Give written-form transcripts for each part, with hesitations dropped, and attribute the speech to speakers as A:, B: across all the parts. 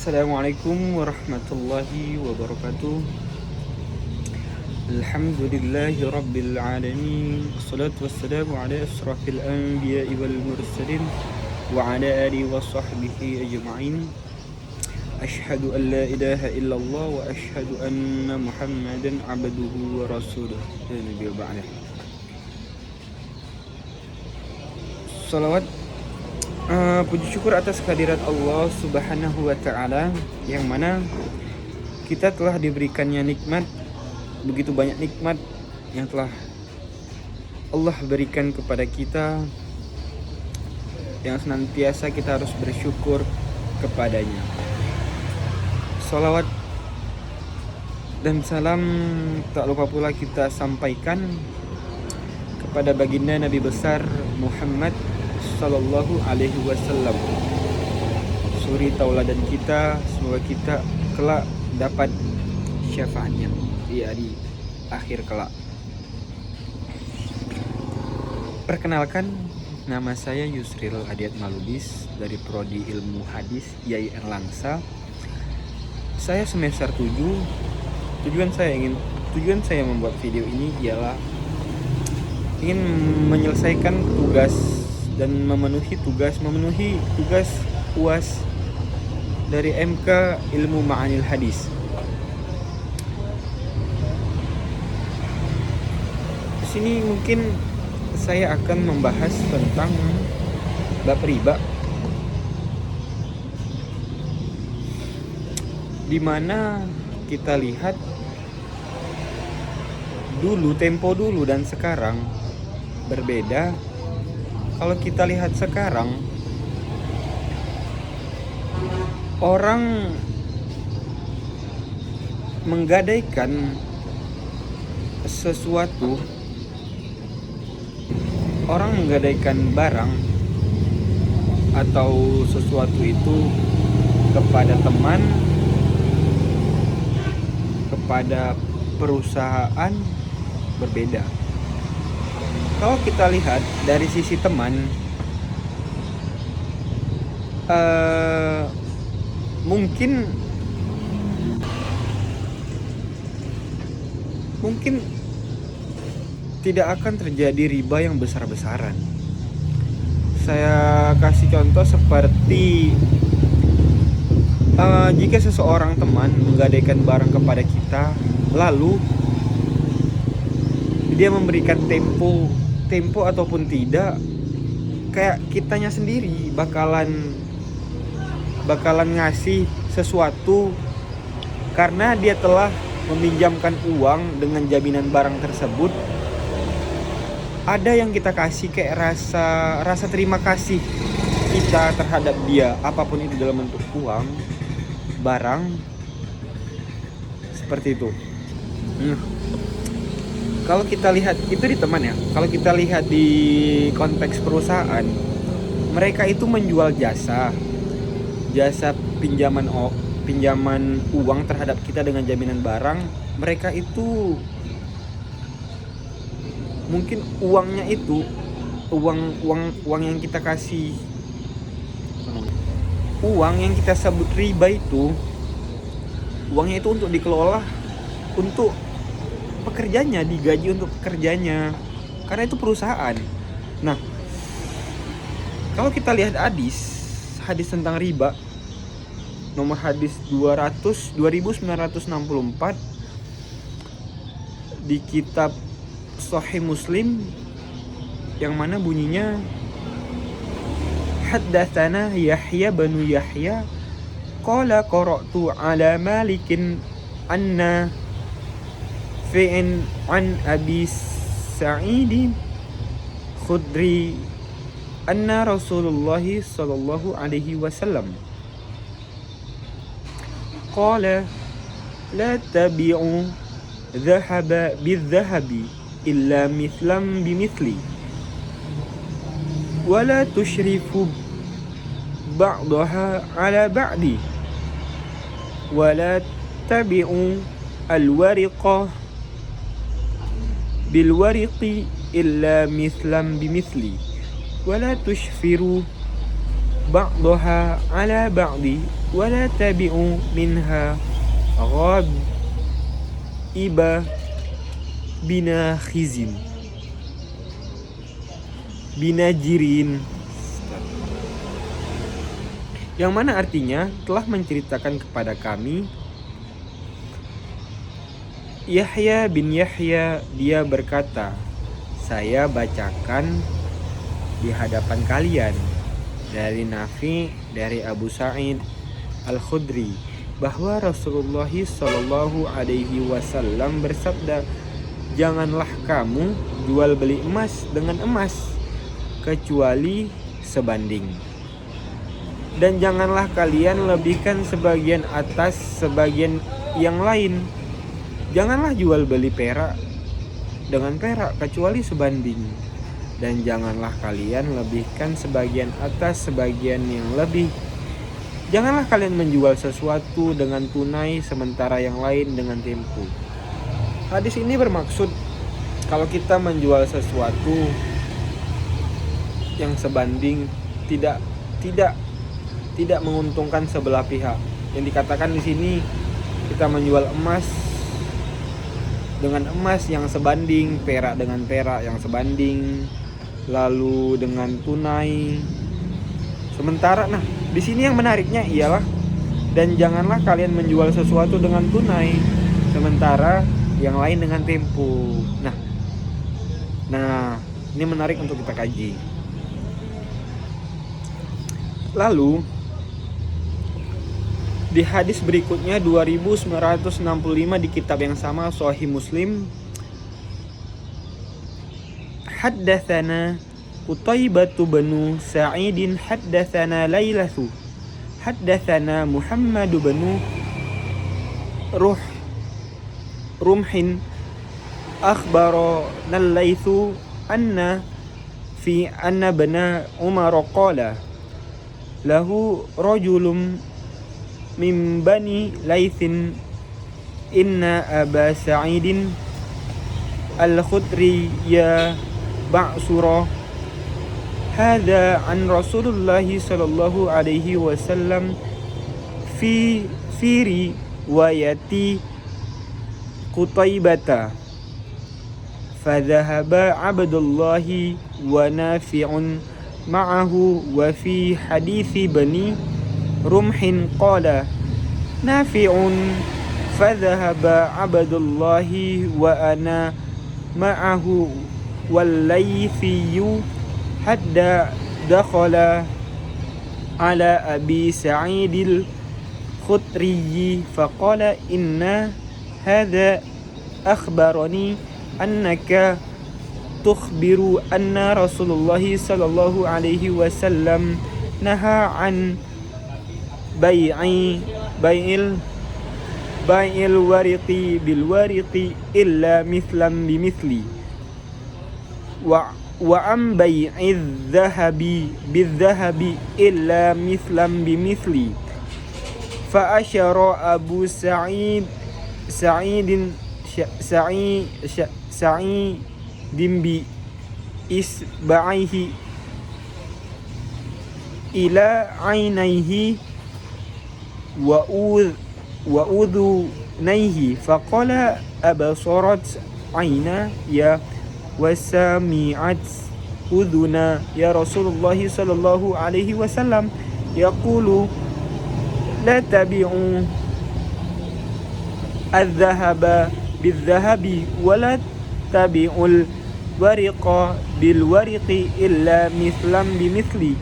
A: Assalamualaikum warahmatullahi wabarakatuh. Alhamdulillahi rabbil alamin. Wassalatu wassalamu ala asrafil anbiya'i wal mursalin wa ala alihi wa sahbihi ajma'in. Ashhadu an la ilaha illallah wa ashhadu anna Muhammadan abduhu wa rasuluh. Ya Nabi ba'dah. Salawat puji syukur atas kehadirat Allah Subhanahu wa Ta'ala, yang mana kita telah diberikannya nikmat, begitu banyak nikmat yang telah Allah berikan kepada kita, yang senantiasa kita harus bersyukur kepadanya. Salawat dan salam tak lupa pula kita sampaikan kepada baginda Nabi besar Muhammad Sallallahu Alaihi Wasallam, suri tauladan kita. Semoga kita kelak dapat syafaatnya di hari akhir kelak. Perkenalkan, nama saya Yusril Hadiat Malubis dari Prodi Ilmu Hadis IAI Erlangsa. Saya semester 7. Tujuan saya membuat video ini ialah ingin menyelesaikan tugas dan memenuhi tugas UAS dari MK Ilmu Ma'anil Hadis. Di sini mungkin saya akan membahas tentang bab riba, di mana kita lihat tempo dulu dan sekarang berbeda. Kalau kita lihat sekarang, orang menggadaikan sesuatu, orang menggadaikan barang atau sesuatu itu kepada teman, kepada perusahaan, berbeda. Kalau kita lihat dari sisi teman, mungkin tidak akan terjadi riba yang besar-besaran. Saya kasih contoh seperti jika seseorang teman menggadaikan barang kepada kita, lalu dia memberikan tempo ataupun tidak, kayak kitanya sendiri bakalan ngasih sesuatu karena dia telah meminjamkan uang dengan jaminan barang tersebut. Ada yang kita kasih kayak rasa terima kasih kita terhadap dia, apapun itu dalam bentuk uang, barang, seperti itu. Kalau kita lihat itu di teman ya, kalau kita lihat di konteks perusahaan, mereka itu menjual jasa pinjaman uang terhadap kita dengan jaminan barang. Mereka itu mungkin uangnya itu uang yang kita kasih, uang yang kita sebut riba itu, uangnya itu untuk dikelola untuk pekerjanya, digaji untuk pekerjanya, karena itu perusahaan. Nah, kalau kita lihat hadis tentang riba, nomor hadis 2964 di kitab Sahih Muslim, yang mana bunyinya haddatsana Yahya bin Yahya qala qara'tu ala Malikin anna fi'in an Abi Sa'id Khudri anna Rasulullah sallallahu alaihi wasallam qala la tabi'u dhahaba bidh-dhahabi illa mithlan bimithli wa la tushrifu ba'daha ala ba'di wa la tabi'u al-wariqah bilwariqi illa mithlan bimithli wa la tushfiru ba'daha ala ba'di wa la tabi'u minha ghaiba bina khizin binajirin, yang mana artinya telah menceritakan kepada kami Yahya bin Yahya, dia berkata, saya bacakan di hadapan kalian dari Nafi, dari Abu Sa'id Al-Khudri, bahwa Rasulullah Shallallahu Alaihi Wasallam bersabda, janganlah kamu jual beli emas dengan emas kecuali sebanding, dan janganlah kalian lebihkan sebagian atas sebagian yang lain. Janganlah jual beli perak dengan perak kecuali sebanding, dan janganlah kalian lebihkan sebagian atas sebagian yang lebih. Janganlah kalian menjual sesuatu dengan tunai sementara yang lain dengan tempo. Hadis ini bermaksud kalau kita menjual sesuatu yang sebanding tidak menguntungkan sebelah pihak. Yang dikatakan di sini, kita menjual emas dengan emas yang sebanding, perak dengan perak yang sebanding, lalu dengan tunai. Sementara, nah, di sini yang menariknya ialah, dan janganlah kalian menjual sesuatu dengan tunai, sementara yang lain dengan tempo. Nah, ini menarik untuk kita kaji. Lalu di hadis berikutnya 2965 di kitab yang sama Sahih Muslim, haddatsana Qutaibah bin Sa'id haddatsana Lailathu haddatsana Muhammad bin Rumhin akhbarana al-Laitsu anna bana Umar qala lahu rajulun min bani Laitsin inna Aba Sa'idin Al-Khudri ya ba'sura hadha an Rasulullah sallallahu alaihi wasallam fi riwayati Qutaibata fadhahaba Abdullah wa Nafi'un ma'ahu wa fi hadithi bani Rumhin qala Nafi'un fadhahaba Abdullahi wa ana ma'ahu wal-Laythiyu hadda dakhala ala Abi Sa'idil Khudri faqala inna hadha akhbarani annaka tukhbiru anna Rasulullah sallallahu alaihi wasallam naha an bai'il wariqi bil wariqi illa mithlan bi mithli wa am bai'iz dhahabi bil dhahabi illa mithlan bi mithli fa asyara Abu Sa'idin bi isba'ihi ila 'ainaihi wa udhunaihi faqala absarat 'aina ya wa sami'at udhuna ya Rasulullah sallallahu alaihi wasallam yaqulu la tabi'u al-dhahaba bil-dhahabi wa la tabi'ul wariqa bil-wariqi illa mithlan bimithli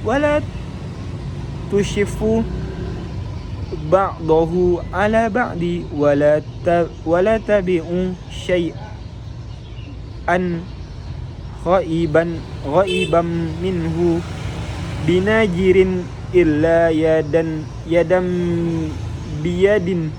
A: wa la tushifu ba'dahu ala ba'di wa la tabi'u syai'an ghaiban minhu binajirin illa yadan biyadin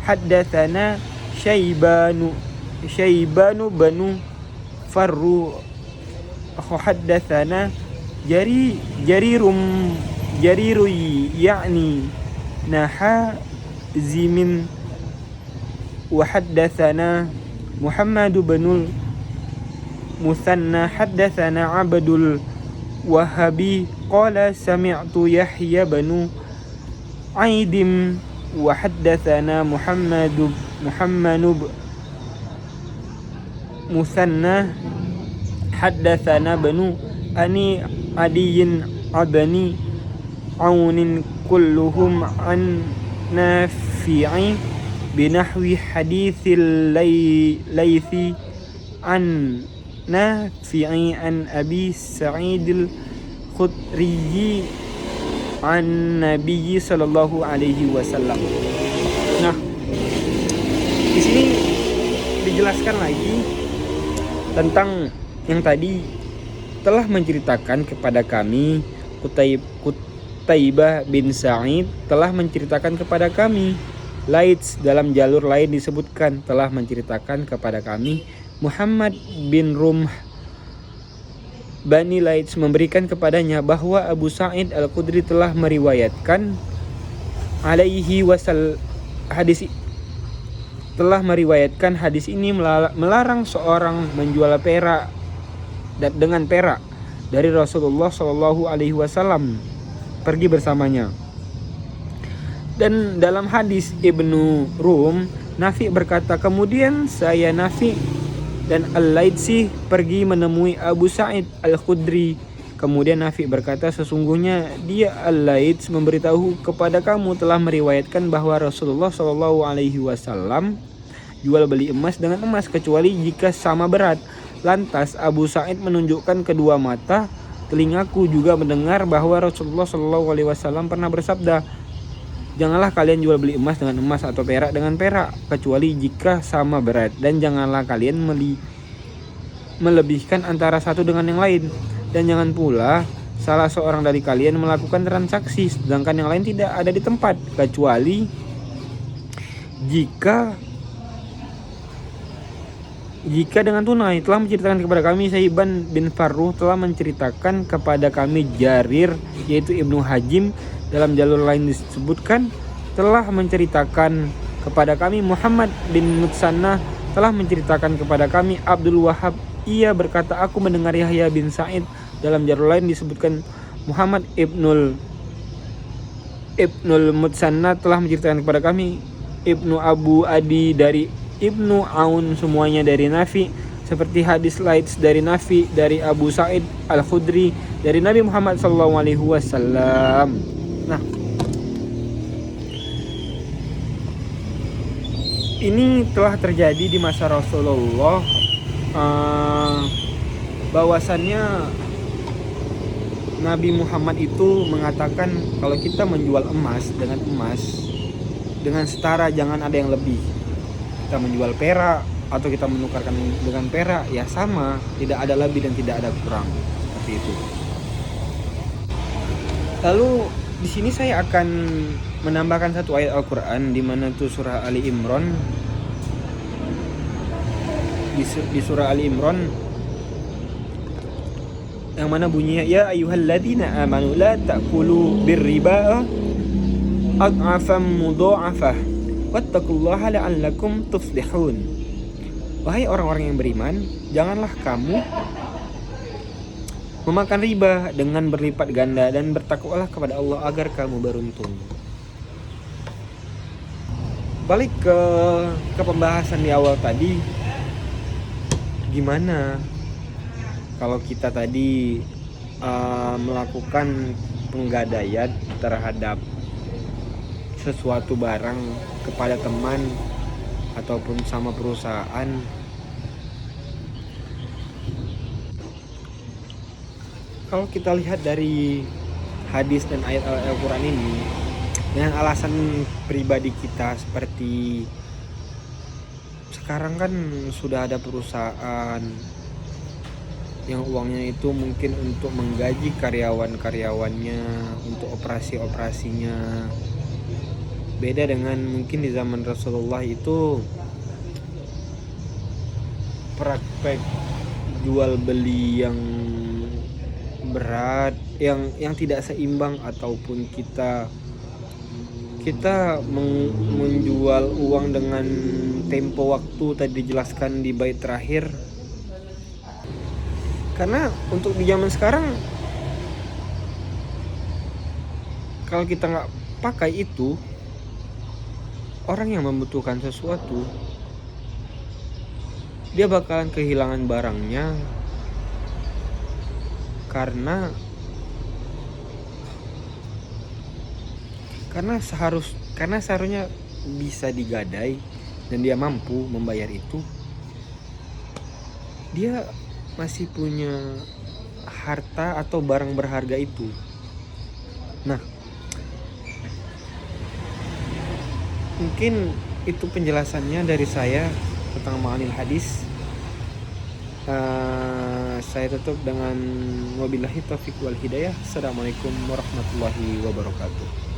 A: haddatsana Syaibanu banu Farru haddatsana jariru ya'ni nahazimin wa haddatsana Muhammad bin Musanna haddatsana Abdul Wahhabi qala sami'tu Yahya banu Aidim wa haddatsana Muhammad Musanna haddatsana banu ani adiyin abani aunin kulluhum an Nafi'i binahwi haditsil Laythi an Nafi'i an Abi Sa'idil Khudri an Nabi sallallahu alaihi wasallam. Nah, di sini dijelaskan lagi tentang yang tadi telah menceritakan kepada kami Qutaibah bin Sa'id telah menceritakan kepada kami. Laits dalam jalur lain disebutkan telah menceritakan kepada kami. Muhammad bin Rumh Bani Laits memberikan kepadanya bahwa Abu Sa'id Al-Khudri telah meriwayatkan hadis ini melarang seorang menjual perak dengan perak dari Rasulullah Shallallahu Alaihi Wasallam pergi bersamanya. Dan dalam hadis Ibnu Rum, Nafi berkata, kemudian saya Nafi dan Al-Laitsi pergi menemui Abu Sa'id Al-Khudri. Kemudian Nafi berkata, sesungguhnya dia Al-Laits memberitahu kepada kamu telah meriwayatkan bahwa Rasulullah Shallallahu Alaihi Wasallam jual beli emas dengan emas kecuali jika sama berat. Lantas Abu Sa'id menunjukkan kedua mata, telingaku juga mendengar bahwa Rasulullah Shallallahu Alaihi Wasallam pernah bersabda, janganlah kalian jual beli emas dengan emas atau perak dengan perak kecuali jika sama berat, dan janganlah kalian melebihkan antara satu dengan yang lain, dan jangan pula salah seorang dari kalian melakukan transaksi sedangkan yang lain tidak ada di tempat kecuali jika dengan tunai. Telah menceritakan kepada kami Saiban bin Farruh telah menceritakan kepada kami Jarir yaitu Ibnu Hajim. Dalam jalur lain disebutkan telah menceritakan kepada kami Muhammad bin Musanna telah menceritakan kepada kami Abdul Wahab. Ia berkata, aku mendengar Yahya bin Sa'id. Dalam jalur lain disebutkan Muhammad Ibnul Musanna telah menceritakan kepada kami Ibnu Abu Adi dari Ibnu Aun, semuanya dari Nafi, seperti hadis Laits dari Nafi dari Abu Sa'id Al-Khudri dari Nabi Muhammad SAW. Nah, ini telah terjadi di masa Rasulullah, bahwasannya Nabi Muhammad itu mengatakan kalau kita menjual emas dengan setara, jangan ada yang lebih. Kita menjual perak atau kita menukarkan dengan perak, ya sama, tidak ada lebih dan tidak ada kurang, seperti itu. Lalu di sini saya akan menambahkan satu ayat Al-Qur'an di mana itu surah Ali Imran. Di surah Ali Imran yang mana bunyinya, ya ayyuhalladzina amanu la ta'kulu birriba ad'afan mudha'afah wattaqullaha la'allakum tuflihun. Wahai orang-orang yang beriman, janganlah kamu memakan riba dengan berlipat ganda, dan bertakwalah kepada Allah agar kamu beruntung. Balik ke pembahasan di awal tadi, gimana kalau kita tadi melakukan penggadaian terhadap sesuatu barang kepada teman ataupun sama perusahaan. Kalau kita lihat dari hadis dan ayat Al-Quran ini, dengan alasan pribadi kita, seperti sekarang kan sudah ada perusahaan yang uangnya itu mungkin untuk menggaji karyawan-karyawannya, untuk operasi-operasinya. Beda dengan mungkin di zaman Rasulullah itu praktek jual beli yang berat, yang tidak seimbang, ataupun kita menjual uang dengan tempo waktu tadi dijelaskan di bait terakhir. Karena untuk di zaman sekarang kalau kita nggak pakai itu, orang yang membutuhkan sesuatu dia bakalan kehilangan barangnya karena seharusnya bisa digadai dan dia mampu membayar itu. Dia masih punya harta atau barang berharga itu. Nah, mungkin itu penjelasannya dari saya tentang ma'anil hadis. Saya tutup dengan wabillahi taufiq wal hidayah. Assalamualaikum warahmatullahi wabarakatuh.